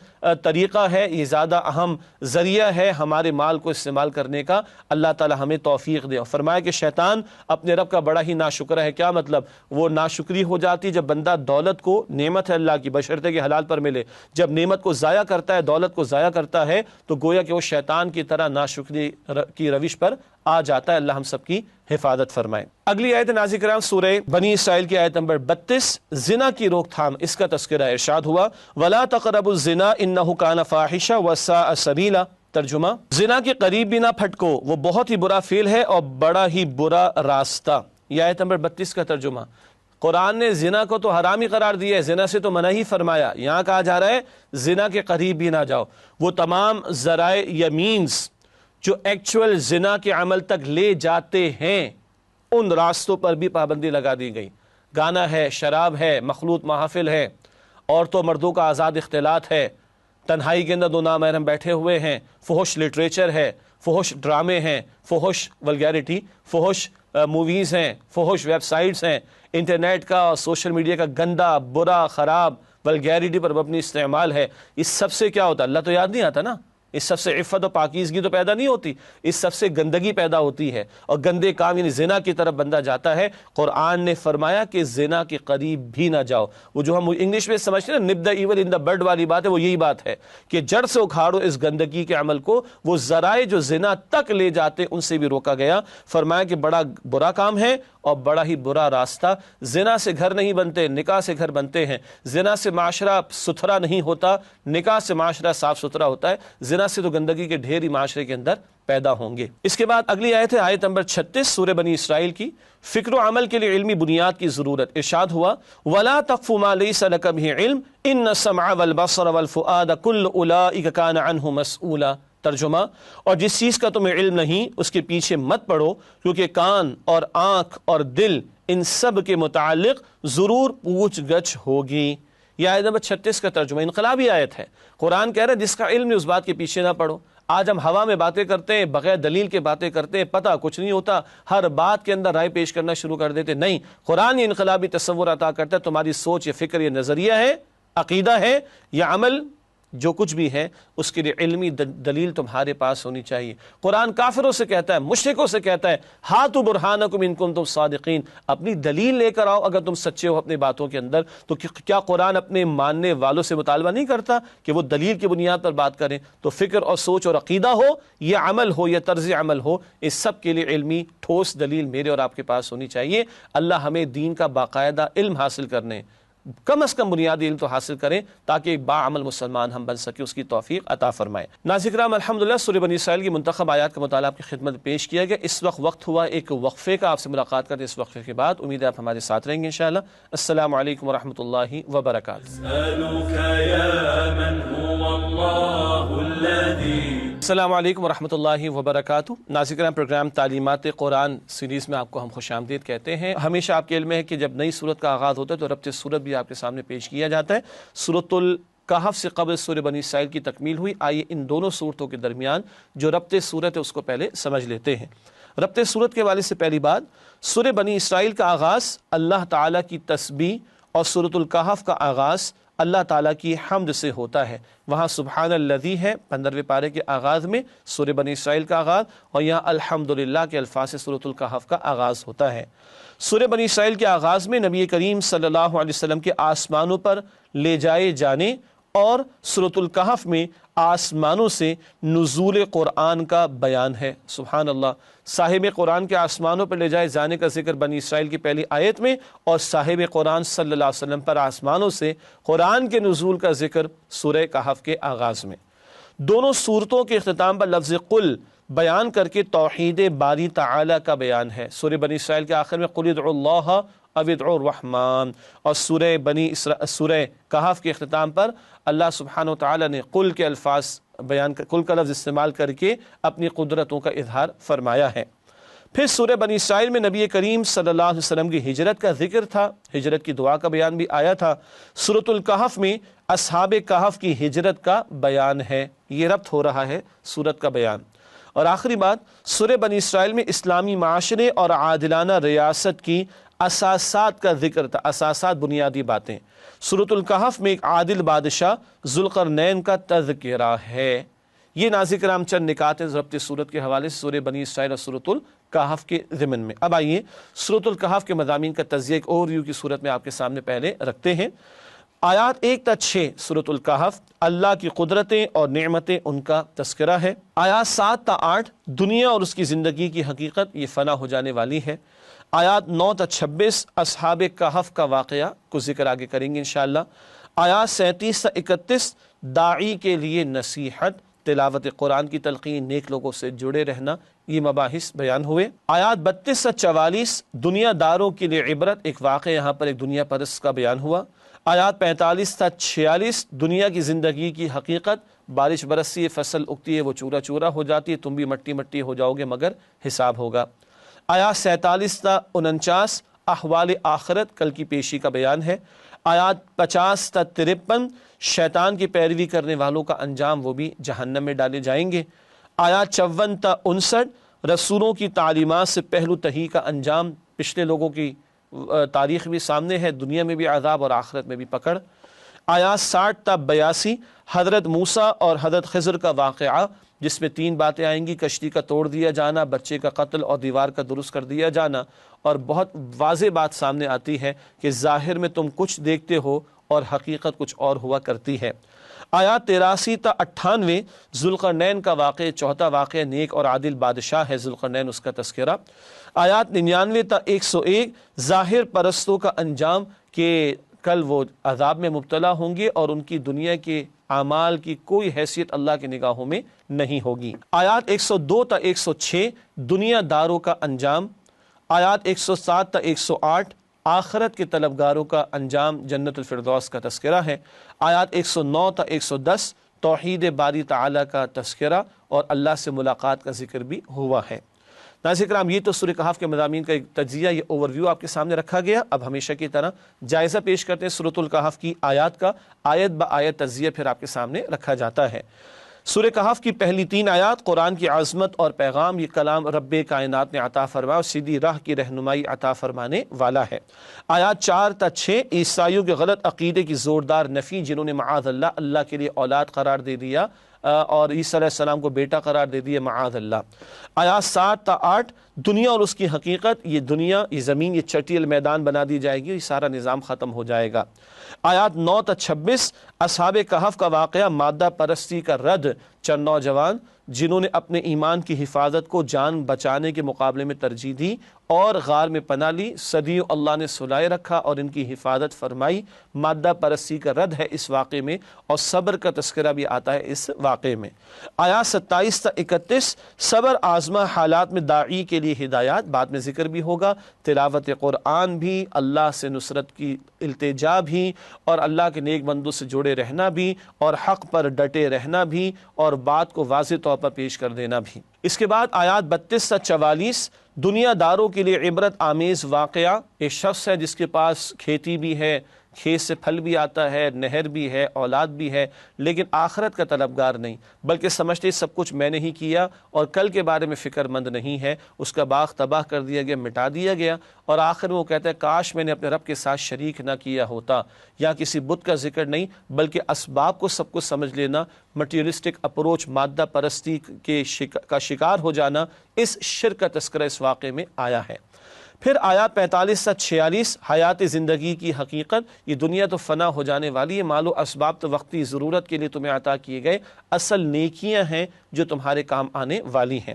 طریقہ ہے، یہ زیادہ اہم ذریعہ ہے ہمارے مال کو استعمال کرنے کا۔ اللہ تعالی ہمیں توفیق دے۔ اور فرمایا کہ شیطان اپنے رب کا بڑا ہی ناشکر ہے۔ کیا مطلب؟ وہ ناشکری ہو جاتی جب بندہ دولت کو، نعمت ہے اللہ کی بشرطے کہ حلال پر ملے، جب نعمت کو ضائع کرتا ہے، دولت کو ضائع کرتا ہے تو گویا کہ وہ شیطان کی طرح ناشکری کی روش پر آ جاتا ہے۔ اللہ ہم سب کی حفاظت فرمائے۔ اگلی آیت نازل کرام سورہ بنی اسرائیل کی آیت نمبر 32، زنا کی روک تھام، اس کا تذکرہ ارشاد ہوا وَلَا تَقْرَبُوا الزِّنَا إِنَّهُ كَانَ فَاحِشًا وَسَاءَ سَبِيلًا۔ ترجمہ، زنا کے قریب بھی نہ پھٹکو، وہ بہت ہی برا فعل ہے اور بڑا ہی برا راستہ۔ یہ آیت نمبر 32 کا ترجمہ۔ قرآن نے زنا کو تو حرام ہی قرار دیا ہے، زنا سے تو منع ہی فرمایا، یہاں کہا جا رہا ہے زنا کے قریب بھی نہ جاؤ۔ وہ تمام ذرائع یا مینز جو ایکچول زنا کے عمل تک لے جاتے ہیں ان راستوں پر بھی پابندی لگا دی گئی۔ گانا ہے، شراب ہے، مخلوط محافل ہے، عورتوں مردوں کا آزاد اختلاط ہے، تنہائی کے اندر دو نامحرم بیٹھے ہوئے ہیں، فحش لٹریچر ہے، فحش ڈرامے ہیں، فحش ولگیرٹی، فحش موویز ہیں، فحش ویب سائٹس ہیں، انٹرنیٹ کا اور سوشل میڈیا کا گندا، برا، خراب، ولگیرٹی پر مبنی استعمال ہے۔ اس سب سے کیا ہوتا ہے؟ اللہ تو یاد نہیں آتا نا، اس سب سے عفت و پاکیزگی تو پیدا نہیں ہوتی، اس سب سے گندگی پیدا ہوتی ہے، اور گندے کام یعنی زنا کی طرف بندہ جاتا ہے۔ قرآن نے فرمایا کہ زنا کے قریب بھی نہ جاؤ۔ وہ جو ہم انگلش میں سمجھتے ہیں نپ دا ایول ان دا بڈ والی بات ہے، وہ یہی بات ہے کہ جڑ سے اکھاڑو اس گندگی کے عمل کو۔ وہ ذرائع جو زنا تک لے جاتے ان سے بھی روکا گیا۔ فرمایا کہ بڑا برا کام ہے اور بڑا ہی برا راستہ۔ زنا سے گھر نہیں بنتے، نکاح سے گھر بنتے ہیں۔ زنا سے معاشرہ ستھرا نہیں ہوتا، نکاح سے معاشرہ صاف ستھرا ہوتا ہے۔ زنا سے تو گندگی کے ڈھیر ہی معاشرے کے اندر پیدا ہوں گے۔ اس کے بعد اگلی آیت ہے آیت نمبر 36 سورہ بنی اسرائیل کی۔ فکر و عمل کے لیے علمی بنیاد کی ضرورت۔ ارشاد ہوا وَلَا تَقْفُ مَا لَيْسَ لَكَ بِهِ عِلْمٌ إِنَّ السَّمْعَ وَالْبَصَرَ وَالْفُؤَادَ كُلُّ أُولَٰئِكَ كَانَ عَنْهُ مسؤولا۔ ترجمہ، اور جس چیز کا تمہیں علم نہیں اس کے پیچھے مت پڑو، کیونکہ کان اور آنکھ اور دل ان سب کے متعلق ضرور پوچھ گچھ ہوگی۔ یہ آیت نمبر 36 کا ترجمہ انقلابی آیت ہے۔ قرآن کہہ رہا ہے جس کا علم نہیں اس بات کے پیچھے نہ پڑو۔ آج ہم ہوا میں باتیں کرتے ہیں، بغیر دلیل کے باتیں کرتے ہیں، پتہ کچھ نہیں ہوتا، ہر بات کے اندر رائے پیش کرنا شروع کر دیتے۔ نہیں، قرآن یہ انقلابی تصور عطا کرتا ہے، تمہاری سوچ یا فکر یا نظریہ ہے، عقیدہ ہے یا عمل، جو کچھ بھی ہے اس کے لیے علمی دلیل تمہارے پاس ہونی چاہیے۔ قرآن کافروں سے کہتا ہے، مشرکوں سے کہتا ہے ہاتوا برہانکم ان کنتم صادقین، اپنی دلیل لے کر آؤ اگر تم سچے ہو اپنی باتوں کے اندر۔ تو کیا قرآن اپنے ماننے والوں سے مطالبہ نہیں کرتا کہ وہ دلیل کی بنیاد پر بات کریں؟ تو فکر اور سوچ اور عقیدہ ہو یا عمل ہو یا طرز عمل ہو، اس سب کے لیے علمی ٹھوس دلیل میرے اور آپ کے پاس ہونی چاہیے۔ اللہ ہمیں دین کا باقاعدہ علم حاصل کرنے، کم از کم بنیادی علم تو حاصل کریں تاکہ ایک باعمل مسلمان ہم بن سکیں، اس کی توفیق عطا فرمائے۔ ناظرین کرام، الحمدللہ سورہ بنی اسرائیل کی منتخب آیات کا مطالعہ آپ کی خدمت میں پیش کیا گیا۔ اس وقت ہوا ایک وقفے کا، آپ سے ملاقات کرتے اس وقفے کے بعد۔ امید ہے آپ ہمارے ساتھ رہیں گے انشاءاللہ۔ السلام علیکم ورحمۃ اللہ وبرکاتہ۔ السلام علیکم ورحمۃ اللہ وبرکاتہ۔ ناظرین کرام، پروگرام تعلیمات قرآن سیریز میں آپ کو ہم خوش آمدید کہتے ہیں۔ ہمیشہ آپ کے علم ہے کہ جب نئی سورت کا آغاز ہوتا ہے تو ربط سورت بھی آپ کے سامنے پیش کیا جاتا ہے۔ سورۃ الکہف سے قبل سورہ بنی اسرائیل کی تکمیل ہوئی۔ آئیے ان دونوں سورتوں کے درمیان جو ربط سورت ہے اس کو پہلے سمجھ لیتے ہیں۔ ربط سورت کے حوالے سے پہلی بات، سورہ بنی اسرائیل کا آغاز اللہ تعالیٰ کی تسبیح اور سورۃ الکہف کا آغاز اللہ تعالیٰ کی حمد سے ہوتا ہے۔ وہاں سبحان الذی ہے 15ویں پارے کے آغاز میں سورہ بنی اسرائیل کا آغاز، اور یہاں الحمدللہ کے الفاظ سے سورۃ الکہف کا آغاز ہوتا ہے۔ سورہ بنی اسرائیل کے آغاز میں نبی کریم صلی اللہ علیہ وسلم کے آسمانوں پر لے جائے جانے اور سورۃ الکہف میں آسمانوں سے نزول قرآن کا بیان ہے۔ سبحان اللہ، صاحب قرآن کے آسمانوں پر لے جائے جانے کا ذکر بنی اسرائیل کی پہلی آیت میں، اور صاحب قرآن صلی اللہ علیہ وسلم پر آسمانوں سے قرآن کے نزول کا ذکر سورہ کہف کے آغاز میں۔ دونوں صورتوں کے اختتام پر لفظ قل بیان کر کے توحید باری تعالی کا بیان ہے۔ سورہ بنی اسرائیل کے آخر میں قل ادعوا اللہ او ادعوا الرحمن، اور سورہ کہف کے اختتام پر اللہ سبحانہ وتعالی نے قل کے الفاظ بیان کر، قل کا لفظ استعمال کر کے اپنی قدرتوں کا اظہار فرمایا ہے۔ پھر سورہ بنی اسرائیل میں نبی کریم صلی اللہ علیہ وسلم کی ہجرت کا ذکر تھا، ہجرت کی دعا کا بیان بھی آیا تھا۔ سورۃ الکہف میں اصحاب کہف کی ہجرت کا بیان ہے، یہ ربط ہو رہا ہے سورت کا بیان۔ اور آخری بات، سورہ بنی اسرائیل میں اسلامی معاشرے اور عادلانہ ریاست کی اساسات کا ذکر تھا، اساسات بنیادی باتیں۔ سورۃ الکہف میں ایک عادل بادشاہ ذوالقرنین کا تذکرہ ہے۔ یہ ناظرین کرام چند نکات ہیں ضبط سورت کے حوالے سے سورہ بنی اسرائیل اور سورۃ الکہف کے ضمن میں۔ اب آئیے سورۃ الکہف کے مضامین کا تجزیہ ایک اوور ویو کی صورت میں آپ کے سامنے پہلے رکھتے ہیں۔ آیات 1 تا 6 سورۃ الکہف اللہ کی قدرتیں اور نعمتیں ان کا تذکرہ ہے۔ آیات 7 تا 8 دنیا اور اس کی زندگی کی حقیقت، یہ فنا ہو جانے والی ہے۔ آیات 9 تا 26 اصحاب کہف کا واقعہ کو ذکر آگے کریں گے انشاءاللہ۔ آیات 37 تا 31 داعی کے لیے نصیحت، تلاوت قرآن کی تلقین، نیک لوگوں سے جڑے رہنا، یہ مباحث بیان ہوئے۔ آیات 32 تا 44 دنیا داروں کے لیے عبرت، ایک واقعہ یہاں پر ایک دنیا پرست کا بیان ہوا۔ آیات 45 تا 46 دنیا کی زندگی کی حقیقت، بارش برستی ہے، فصل اگتی ہے، وہ چورا چورا ہو جاتی ہے، تم بھی مٹی مٹی ہو جاؤ گے مگر حساب ہوگا۔ آیات 47 تا 49 احوال آخرت، کل کی پیشی کا بیان ہے۔ آیات 50 تا 53 شیطان کی پیروی کرنے والوں کا انجام، وہ بھی جہنم میں ڈالے جائیں گے۔ آیات 54 تا 59 رسولوں کی تعلیمات سے پہلو تہی کا انجام، پچھلے لوگوں کی تاریخ بھی سامنے ہے، دنیا میں بھی عذاب اور آخرت میں بھی پکڑ۔ آیات 60 تا 82 حضرت موسیٰ اور حضرت خضر کا واقعہ جس میں 3 باتیں آئیں گی، کشتی کا توڑ دیا جانا، بچے کا قتل اور دیوار کا درست کر دیا جانا، اور بہت واضح بات سامنے آتی ہے کہ ظاہر میں تم کچھ دیکھتے ہو اور حقیقت کچھ اور ہوا کرتی ہے۔ آیات 83 تا 98 ذوالقرنین کا واقعہ، چوتھا واقعہ نیک اور عادل بادشاہ ہے ذوالقرنین، اس کا تذکرہ۔ آیات 99 تا 101 ظاہر پرستوں کا انجام، کہ کل وہ عذاب میں مبتلا ہوں گے اور ان کی دنیا کے اعمال کی کوئی حیثیت اللہ کی نگاہوں میں نہیں ہوگی۔ آیات 102 تا 106 دنیا داروں کا انجام۔ آیات 107 تا 108 آخرت کے طلبگاروں کا انجام، جنت الفردوس کا تذکرہ ہے۔ آیات 109 تا 110 توحید باری تعالیٰ کا تذکرہ اور اللہ سے ملاقات کا ذکر بھی ہوا ہے۔ ناظرین کرام، یہ تو سورہ کہف کے مضامین کا ایک تجزیہ، یہ اوور ویو آپ کے سامنے رکھا گیا۔ اب ہمیشہ کی طرح جائزہ پیش کرتے ہیں سورۃ الکہف کی آیات کا، آیت با آیت تجزیہ پھر آپ کے سامنے رکھا جاتا ہے۔ سورہ کہف کی پہلی 3 آیات قرآن کی عظمت اور پیغام، یہ کلام رب کائنات نے عطا فرمایا اور سیدھی راہ کی رہنمائی عطا فرمانے والا ہے۔ آیات 4 تا 6 عیسائیوں کے غلط عقیدے کی زوردار نفی، جنہوں نے معاذ اللہ کے لیے اولاد قرار دے دیا اور عیسیٰ علیہ السلام کو بیٹا قرار دے دیا، معاذ اللہ۔ آیات 7 تا 8 دنیا اور اس کی حقیقت، یہ دنیا، یہ زمین، یہ چٹیل میدان بنا دی جائے گی، یہ سارا نظام ختم ہو جائے گا۔ آیات 9 تا 26 اصحاب کہف کا واقعہ، مادہ پرستی کا رد، چند نوجوان جنہوں نے اپنے ایمان کی حفاظت کو جان بچانے کے مقابلے میں ترجیح دی اور غار میں پناہ لی، صدیوں اللہ نے سلائے رکھا اور ان کی حفاظت فرمائی، مادہ پرستی کا رد ہے اس واقعے میں، اور صبر کا تذکرہ بھی آتا ہے اس واقعے میں۔ آیات 27 تا 31 صبر آزما حالات میں داعی کے لیے ہدایات، بعد میں ذکر بھی ہوگا، تلاوت قرآن بھی، اللہ سے نصرت کی التجا بھی، اور اللہ کے نیک بندوں سے جڑے رہنا بھی، اور حق پر ڈٹے رہنا بھی، اور بات کو واضح طور پر پیش کر دینا بھی۔ اس کے بعد آیات 32 تا 44 دنیا داروں کے لیے عبرت آمیز واقعہ، ایک شخص ہے جس کے پاس کھیتی بھی ہے، کھیت سے پھل بھی آتا ہے، نہر بھی ہے، اولاد بھی ہے، لیکن آخرت کا طلبگار نہیں، بلکہ سمجھتے سب کچھ میں نے ہی کیا اور کل کے بارے میں فکر مند نہیں ہے۔ اس کا باغ تباہ کر دیا گیا، مٹا دیا گیا، اور آخر میں وہ کہتا ہے کاش میں نے اپنے رب کے ساتھ شریک نہ کیا ہوتا۔ یا کسی بت کا ذکر نہیں، بلکہ اسباب کو سب کچھ سمجھ لینا، مٹیریلسٹک اپروچ، مادہ پرستی کا شکار ہو جانا، اس شرک کا تذکرہ اس واقعے میں آیا ہے۔ پھر آیات 45 سے 46 حیات زندگی کی حقیقت، یہ دنیا تو فنا ہو جانے والی ہے، مال و اسباب تو وقتی ضرورت کے لیے تمہیں عطا کیے گئے، اصل نیکیاں ہیں جو تمہارے کام آنے والی ہیں۔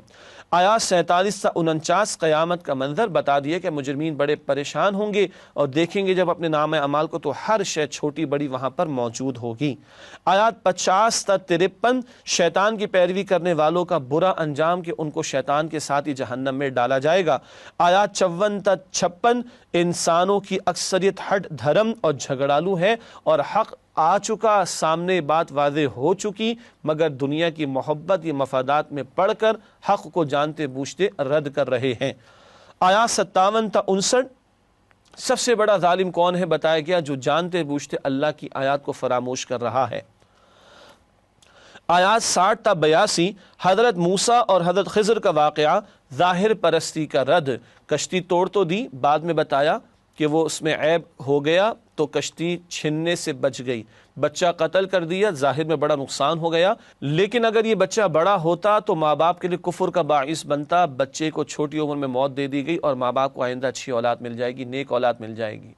آیات 47 سے 49 قیامت کا منظر بتا دیا کہ مجرمین بڑے پریشان ہوں گے اور دیکھیں گے جب اپنے نام اعمال کو تو ہر شے چھوٹی بڑی وہاں پر موجود ہوگی۔ آیات 50 تا 53 شیطان کی پیروی کرنے والوں کا برا انجام، کہ ان کو شیطان کے ساتھ ہی جہنم میں ڈالا جائے گا۔ آیات 54 تا 56 انسانوں کی اکثریت ہٹ دھرم اور جھگڑالو ہے اور حق آ چکا، سامنے بات واضح ہو چکی، مگر دنیا کی محبت یہ مفادات میں پڑھ کر حق کو جانتے بوجھتے رد کر رہے ہیں۔ آیات 57 تا 59 سب سے بڑا ظالم کون ہے بتایا گیا، جو جانتے بوجھتے اللہ کی آیات کو فراموش کر رہا ہے۔ آیات 60 تا 82 حضرت موسیٰ اور حضرت خضر کا واقعہ، ظاہر پرستی کا رد، کشتی توڑ تو دی، بعد میں بتایا کہ وہ اس میں عیب ہو گیا تو کشتی چھننے سے بچ گئی، بچہ قتل کر دیا، ظاہر میں بڑا نقصان ہو گیا، لیکن اگر یہ بچہ بڑا ہوتا تو ماں باپ کے لیے کفر کا باعث بنتا، بچے کو چھوٹی عمر میں موت دے دی گئی اور ماں باپ کو آئندہ اچھی اولاد مل جائے گی، نیک اولاد مل جائے گی۔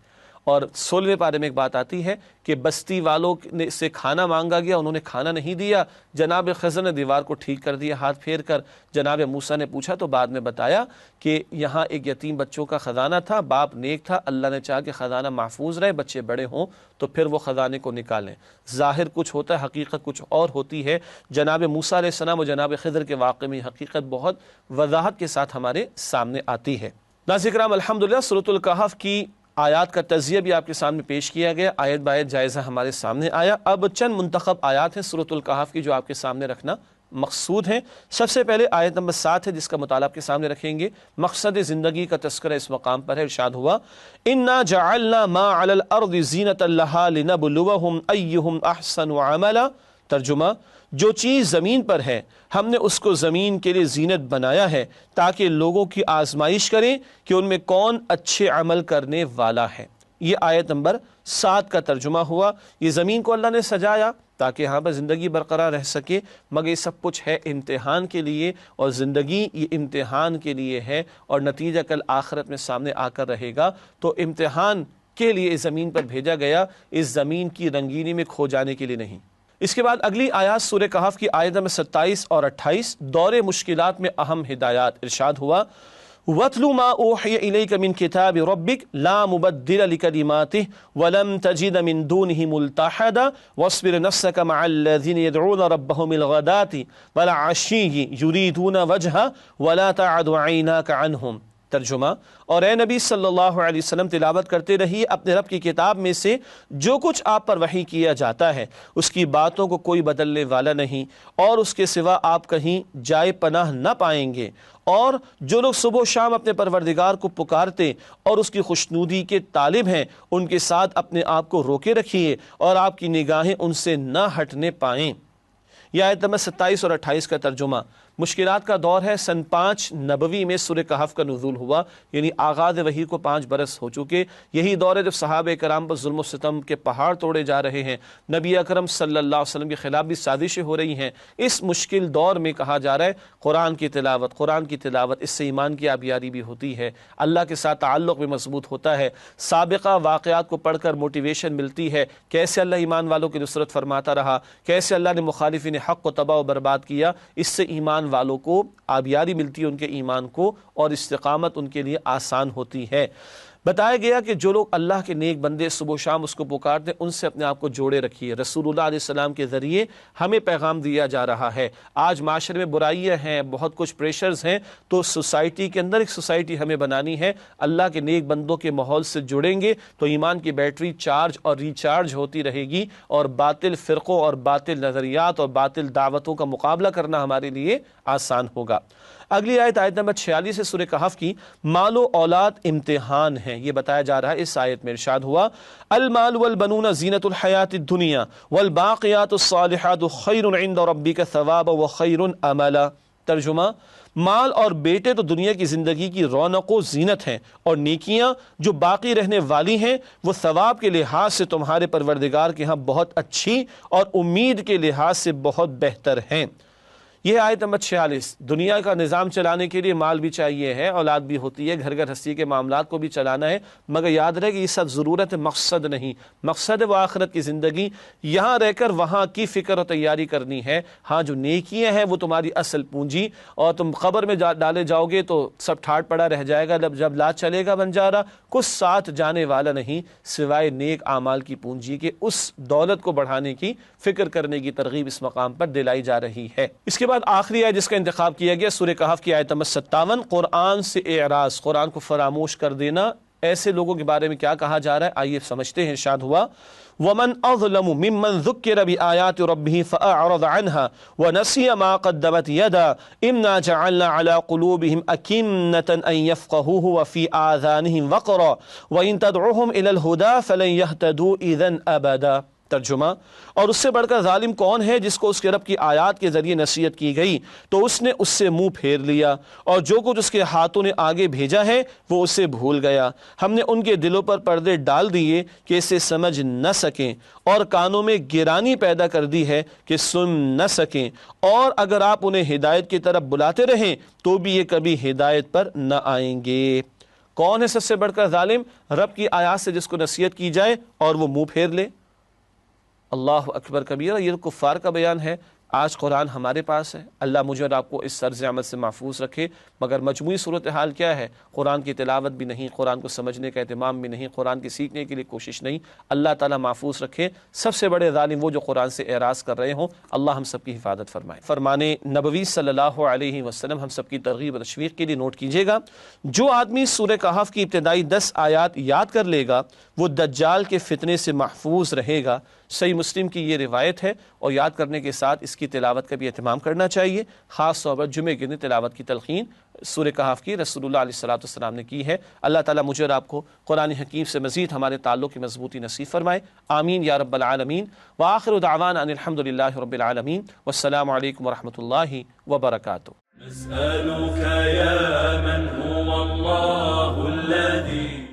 اور 16ویں پارے میں ایک بات آتی ہے کہ بستی والوں سے کھانا مانگا گیا، انہوں نے کھانا نہیں دیا، جناب خضر نے دیوار کو ٹھیک کر دیا ہاتھ پھیر کر، جناب موسیٰ نے پوچھا تو بعد میں بتایا کہ یہاں ایک یتیم بچوں کا خزانہ تھا، باپ نیک تھا، اللہ نے چاہا کہ خزانہ محفوظ رہے، بچے بڑے ہوں تو پھر وہ خزانے کو نکالیں۔ ظاہر کچھ ہوتا ہے، حقیقت کچھ اور ہوتی ہے۔ جناب موسیٰ علیہ السلام اور جناب خضر کے واقعے میں حقیقت بہت وضاحت کے ساتھ ہمارے سامنے آتی ہے۔ ناظرین کرام، الحمدللہ سورۃ الکہف کی آیات کا تجزیہ بھی آپ کے سامنے پیش کیا گیا، آیت بآیت جائزہ ہمارے سامنے آیا۔ اب چند منتخب آیات ہیں سورۃ الکہف کی جو آپ کے سامنے رکھنا مقصود ہیں۔ سب سے پہلے آیت نمبر 7 ہے جس کا مطالعہ آپ کے سامنے رکھیں گے، مقصد زندگی کا تذکرہ اس مقام پر ہے۔ ارشاد ہوا اِنَّا جَعَلْنَا مَا عَلَى الْأَرْضِ زِينَةً لَهَا لِنَبْلُوَهُمْ أَيُّهُمْ أَحْسَنُ عَمَلًا، ترجمہ، جو چیز زمین پر ہے ہم نے اس کو زمین کے لیے زینت بنایا ہے تاکہ لوگوں کی آزمائش کریں کہ ان میں کون اچھے عمل کرنے والا ہے۔ یہ آیت نمبر 7 کا ترجمہ ہوا۔ یہ زمین کو اللہ نے سجایا، تاکہ یہاں پر زندگی برقرار رہ سکے، مگر یہ سب کچھ ہے امتحان کے لیے، اور زندگی یہ امتحان کے لیے ہے، اور نتیجہ کل آخرت میں سامنے آ کر رہے گا۔ تو امتحان کے لیے اس زمین پر بھیجا گیا، اس زمین کی رنگینی میں کھو جانے کے لیے نہیں۔ اس کے بعد اگلی آیات سورہ کہف کی آیت نمبر 27 اور 28 دور مشکلات میں اہم ہدایات، ارشاد ہوا وَاتْلُ مَا أُوحِيَ إِلَيْكَ مِنْ كِتَابِ رَبِّكَ لَا مُبَدِّلَ لِكَلِمَاتِهِ وَلَن تَجِدَ مِن دُونِهِ مُلْتَحَدًا وَاصْبِرْ نَفْسَكَ مَعَ الَّذِينَ يَدْعُونَ رَبَّهُمْ بِالْغَدَاةِ وَالْعَشِيِّ يُرِيدُونَ وَجْهَهُ وَلَا تَعْدُ عَيْنَاكَ عَنْهُمْ۔ ترجمہ، اور اے نبی صلی اللہ علیہ وسلم تلاوت کرتے رہیے اپنے رب کی کتاب میں سے جو کچھ آپ پر وحی کیا جاتا ہے، اس کی باتوں کو کوئی بدلنے والا نہیں، اور اس کے سوا آپ کہیں جائے پناہ نہ پائیں گے۔ اور جو لوگ صبح و شام اپنے پروردگار کو پکارتے اور اس کی خوشنودی کے طالب ہیں، ان کے ساتھ اپنے آپ کو روکے رکھیے اور آپ کی نگاہیں ان سے نہ ہٹنے پائیں۔ یہ آیت نمبر 27 اور 28 کا ترجمہ۔ مشکلات کا دور ہے، سن 5 نبوی میں سورہ کہف کا نزول ہوا، یعنی آغاز وحی کو 5 برس ہو چکے۔ یہی دور ہے جب صحابہ کرام پر ظلم و ستم کے پہاڑ توڑے جا رہے ہیں، نبی اکرم صلی اللہ علیہ وسلم کے خلاف بھی سازشیں ہو رہی ہیں۔ اس مشکل دور میں کہا جا رہا ہے قرآن کی تلاوت، اس سے ایمان کی آبیاری بھی ہوتی ہے، اللہ کے ساتھ تعلق بھی مضبوط ہوتا ہے، سابقہ واقعات کو پڑھ کر موٹیویشن ملتی ہے، کیسے اللہ ایمان والوں کی نصرت فرماتا رہا، کیسے اللہ نے مخالفین حق کو تباہ و برباد کیا۔ اس سے ایمان والوں کو آبیاری ملتی ہے، ان کے ایمان کو، اور استقامت ان کے لیے آسان ہوتی ہے۔ بتایا گیا کہ جو لوگ اللہ کے نیک بندے صبح و شام اس کو پکارتے ہیں، ان سے اپنے آپ کو جوڑے رکھیے۔ رسول اللہ علیہ السلام کے ذریعے ہمیں پیغام دیا جا رہا ہے۔ آج معاشرے میں برائیاں ہیں، بہت کچھ پریشرز ہیں، تو سوسائٹی کے اندر ایک سوسائٹی ہمیں بنانی ہے۔ اللہ کے نیک بندوں کے ماحول سے جڑیں گے تو ایمان کی بیٹری چارج اور ریچارج ہوتی رہے گی، اور باطل فرقوں اور باطل نظریات اور باطل دعوتوں کا مقابلہ کرنا ہمارے لیے آسان ہوگا۔ اگلی آیت نمبر 46 ہے سورہ کہف کی، مال و اولاد امتحان ہیں، یہ بتایا جا رہا ہے۔ اس آیت میں ارشاد ہوا المال والبنون زینت الحیات الدنیا والباقیات الصالحات خیر عند ربک ثوابا وخیر املا۔ ترجمہ، مال اور بیٹے تو دنیا کی زندگی کی رونق و زینت ہیں، اور نیکیاں جو باقی رہنے والی ہیں وہ ثواب کے لحاظ سے تمہارے پروردگار کے ہاں بہت اچھی اور امید کے لحاظ سے بہت بہتر ہیں۔ یہ آیت نمبر 46۔ دنیا کا نظام چلانے کے لیے مال بھی چاہیے ہے، اولاد بھی ہوتی ہے، گھر ہستی کے معاملات کو بھی چلانا ہے، مگر یاد رہے کہ یہ سب ضرورت ہے، مقصد نہیں۔ مقصد ہے وہ آخرت کی زندگی، یہاں رہ کر وہاں کی فکر اور تیاری کرنی ہے۔ ہاں جو نیکیاں ہیں وہ تمہاری اصل پونجی، اور تم قبر میں ڈالے جاؤ گے تو سب ٹھاٹ پڑا رہ جائے گا، جب لا چلے گا بنجارا، کچھ ساتھ جانے والا نہیں سوائے نیک اعمال کی پونجی کے۔ اس دولت کو بڑھانے کی فکر کرنے کی ترغیب اس مقام پر دلائی جا رہی ہے۔ اس کے بعد آخری آیت جس کا انتخاب کیا گیا سورہ کہف کی آیت نمبر 57، قرآن سے اعراض، قرآن کو فراموش کر دینا۔ ایسے لوگوں کے بارے میں کیا کہا جا رہا ہے، آئیے سمجھتے ہیں۔ ارشاد ہوا وَمَنْ أَظْلَمُ مِمَّنْ ذُكِّرَ بِآيَاتِ رَبِّهِ فَأَعْرَضَ عَنْهَا وَنَسِيَ مَا قَدَّمَتْ يَدَاهُ إِنَّا جَعَلْنَا عَلَى قُلُوبِهِمْ أَكِنَّةً أَن يَفْقَهُوهُ وَفِي آذَانِهِمْ وَقْرًا وَإِن تَدْعُهُمْ إِلَى الْهُدَى فَلَن يَهْتَدُوا إِذًا أَبَدًا۔ ترجمہ، اور اس سے بڑھ کر ظالم کون ہے جس کو اس کے رب کی آیات کے ذریعے نصیحت کی گئی تو اس نے اس سے منہ پھیر لیا، اور جو کچھ اس کے ہاتھوں نے آگے بھیجا ہے وہ اسے بھول گیا۔ ہم نے ان کے دلوں پر پردے ڈال دیے کہ اسے سمجھ نہ سکیں، اور کانوں میں گرانی پیدا کر دی ہے کہ سن نہ سکیں، اور اگر آپ انہیں ہدایت کی طرف بلاتے رہیں تو بھی یہ کبھی ہدایت پر نہ آئیں گے۔ کون ہے سب سے بڑھ کر ظالم؟ رب کی آیات سے جس کو نصیحت کی جائے اور وہ منہ پھیر لے۔ اللہ اکبر کبیرہ، یہ کفار کا بیان ہے۔ آج قرآن ہمارے پاس ہے، اللہ مجھے اور آپ کو اس طرز عمل سے محفوظ رکھے، مگر مجموعی صورتحال کیا ہے؟ قرآن کی تلاوت بھی نہیں، قرآن کو سمجھنے کا اہتمام بھی نہیں، قرآن کی سیکھنے کے لیے کوشش نہیں۔ اللہ تعالیٰ محفوظ رکھے۔ سب سے بڑے ظالم وہ جو قرآن سے اعراض کر رہے ہوں، اللہ ہم سب کی حفاظت فرمائے۔ فرمان نبوی صلی اللہ علیہ وسلم ہم سب کی ترغیب و تشویق کے لیے نوٹ کیجیے گا، جو آدمی سورہ کہف کی ابتدائی 10 آیات یاد کر لے گا وہ دجال کے فتنے سے محفوظ رہے گا۔ صحیح مسلم کی یہ روایت ہے، اور یاد کرنے کے ساتھ اس کی تلاوت کا بھی اہتمام کرنا چاہیے۔ خاص طور پر جمعے کے دن تلاوت کی تلقین سورہ کہف کی رسول اللہ علیہ السلام نے کی ہے۔ اللہ تعالیٰ مجھے اور آپ کو قرآن حکیم سے مزید ہمارے تعلق کی مضبوطی نصیب فرمائے، آمین یا رب العالمین۔ وآخر دعوانا ان الحمد للہ رب العالمین، والسلام علیکم ورحمۃ اللہ وبرکاتہ۔ نسألك يا من هو الله الذي